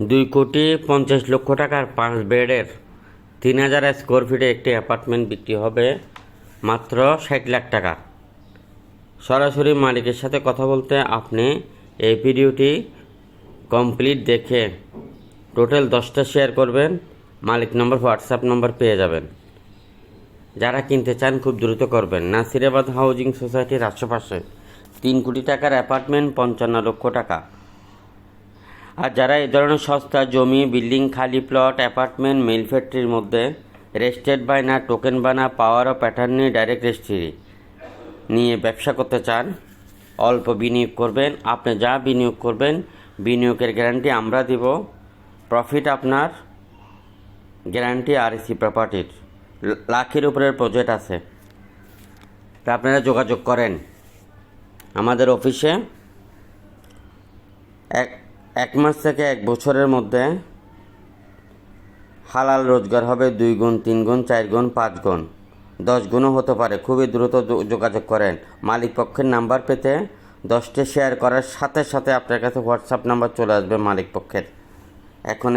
2,50,00,000 টাকার 5 বেডের 3,000 স্কোয়ার ফিটে একটি অ্যাপার্টমেন্ট বিক্রি হবে মাত্র 60 লাখ টাকা। সরাসরি মালিকের সাথে কথা বলতে আপনি এই ভিডিওটি কমপ্লিট দেখে টোটাল 10টা শেয়ার করবেন, মালিক নম্বর হোয়াটসঅ্যাপ নম্বর পেয়ে যাবেন। যারা কিনতে চান খুব দ্রুত করবেন। নাসিরাবাদ হাউজিং সোসাইটির আশেপাশে 3 কোটি টাকার অ্যাপার্টমেন্ট 55 লক্ষ টাকা। আর যারা এই ধরনের সস্তা জমি, বিল্ডিং, খালি প্লট, অ্যাপার্টমেন্ট, মিল ফ্যাক্টরির মধ্যে রেজিস্ট্রেড বায়না, টোকেন বানা, power of attorney, direct registry নিয়ে ব্যবসা করতে চান, অল্প বিনিয়োগ করবেন, আপনি যা বিনিয়োগ করবেন বিনিয়োগের গ্যারান্টি আমরা দিব, প্রফিট আপনার গ্যারান্টি আরএসি প্রপার্টির। লাখের উপরের প্রজেক্ট আছে, তা আপনারা যোগাযোগ করেন আমাদের অফিসে। এক মাস থেকে 1 বছরের মধ্যে হালাল রোজগার হবে 2 গুণ, 3 গুণ, 4 গুণ, 5 গুণ, 10 গুণও হতে পারে। খুবই দ্রুত যোগাযোগ করেন। মালিক পক্ষের নাম্বার পেতে 10টা শেয়ার করার সাথে সাথে আপনার কাছে হোয়াটসঅ্যাপ নাম্বার চলে আসবে মালিক পক্ষের। এখন